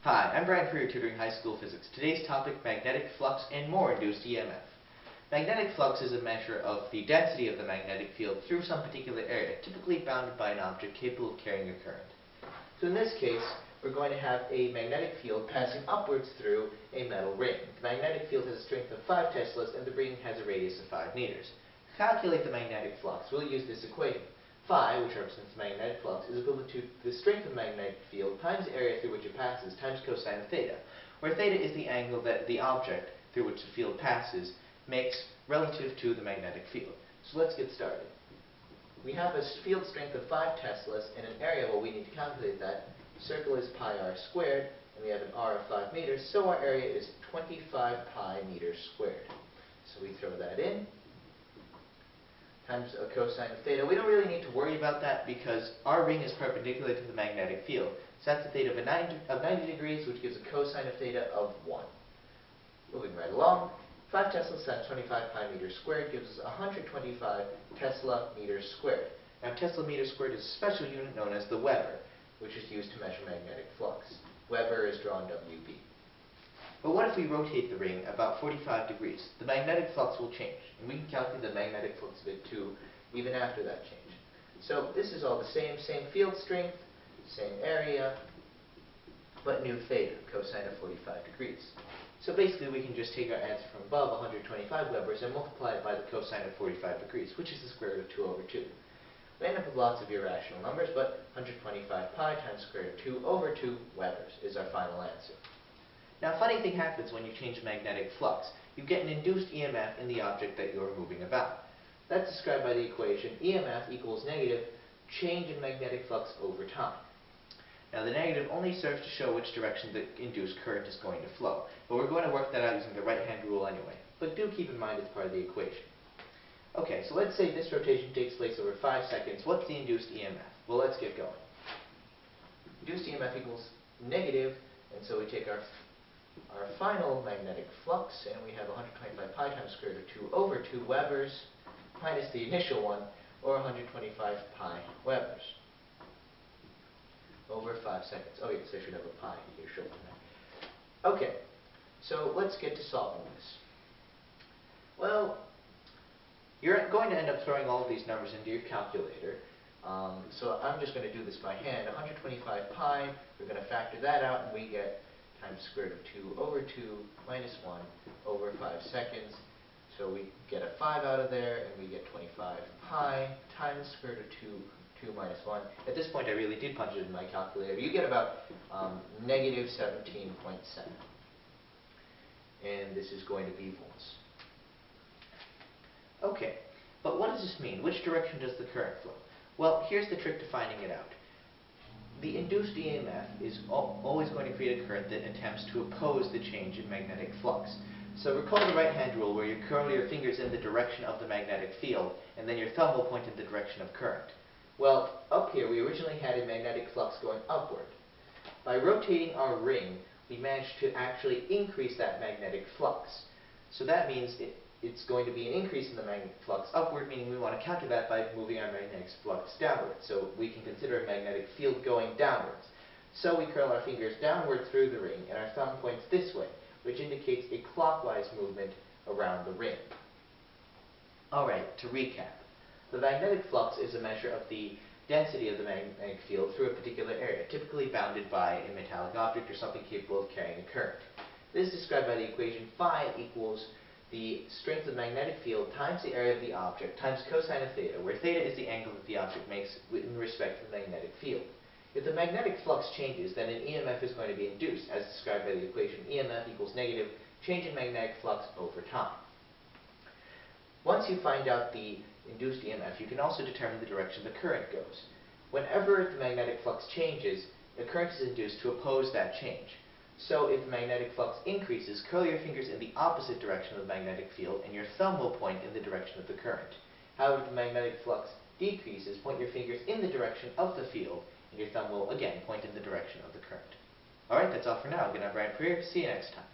Hi, I'm Brian Freer, tutoring high school physics. Today's topic, magnetic flux and more induced EMF. Magnetic flux is a measure of the density of the magnetic field through some particular area, typically bounded by an object capable of carrying a current. So in this case, we're going to have a magnetic field passing upwards through a metal ring. The magnetic field has a strength of 5 teslas and the ring has a radius of 5 meters. To calculate the magnetic flux, we'll use this equation. Phi, which represents the magnetic flux, is equivalent to the strength of the magnetic field times the area through which it passes times cosine of theta, where theta is the angle that the object through which the field passes makes relative to the magnetic field. So let's get started. We have a field strength of 5 teslas and an area, well, we need to calculate that. Circle is pi r squared, and we have an r of 5 meters, so our area is 25 pi meters squared. So we throw that in, times a cosine of theta. We don't really need to worry about that because our ring is perpendicular to the magnetic field. So that's a theta of 90 degrees, which gives a cosine of theta of 1. Moving right along, 5 teslas times 25 pi meters squared gives us 125 Tesla meters squared. Now Tesla meters squared is a special unit known as the Weber, which is used to measure magnetic flux. Weber is drawn WB. But what if we rotate the ring about 45 degrees? The magnetic flux will change, and we can calculate the magnetic flux of it too, even after that change. So this is all the same field strength, same area, but new theta, cosine of 45 degrees. So basically we can just take our answer from above, 125 Webers, and multiply it by the cosine of 45 degrees, which is the square root of 2 over 2. We end up with lots of irrational numbers, but 125 pi times square root of 2 over 2 Webers is our final answer. Now, a funny thing happens when you change magnetic flux. You get an induced EMF in the object that you're moving about. That's described by the equation EMF equals negative change in magnetic flux over time. Now, the negative only serves to show which direction the induced current is going to flow, but we're going to work that out using the right-hand rule anyway. But do keep in mind it's part of the equation. Okay, so let's say this rotation takes place over 5 seconds. What's the induced EMF? Well, let's get going. Induced EMF equals negative, and so we take our final magnetic flux, and we have 125 pi times square root of 2 over 2 Webers minus the initial one, or 125 pi Webers over 5 seconds. Oh yes, I should have a pi here shown there. Okay, so let's get to solving this. Well, you're going to end up throwing all of these numbers into your calculator. So I'm just going to do this by hand. 125 pi, we're going to factor that out, and we get times square root of 2 over 2 minus 1 over 5 seconds. So we get a 5 out of there, and we get 25 pi times square root of 2 minus 1. At this point, I really did punch it in my calculator. You get about negative 17.7. And this is going to be volts. Okay, but what does this mean? Which direction does the current flow? Well, here's the trick to finding it out. The induced EMF is always going to create a current that attempts to oppose the change in magnetic flux. So recall the right-hand rule where you curl your fingers in the direction of the magnetic field, and then your thumb will point in the direction of current. Well, up here we originally had a magnetic flux going upward. By rotating our ring, we managed to actually increase that magnetic flux. So that means it's going to be an increase in the magnetic flux upward, meaning we want to counter that by moving our magnetic flux downward. So we can consider a magnetic field going downwards. So we curl our fingers downward through the ring, and our thumb points this way, which indicates a clockwise movement around the ring. Alright, to recap. The magnetic flux is a measure of the density of the magnetic field through a particular area, typically bounded by a metallic object or something capable of carrying a current. This is described by the equation phi equals the strength of the magnetic field times the area of the object times cosine of theta, where theta is the angle that the object makes in respect to the magnetic field. If the magnetic flux changes, then an EMF is going to be induced, as described by the equation EMF equals negative change in magnetic flux over time. Once you find out the induced EMF, you can also determine the direction the current goes. Whenever the magnetic flux changes, the current is induced to oppose that change. So if the magnetic flux increases, curl your fingers in the opposite direction of the magnetic field, and your thumb will point in the direction of the current. However, if the magnetic flux decreases, point your fingers in the direction of the field, and your thumb will again point in the direction of the current. Alright, that's all for now. Again, I'm Brian Freer. See you next time.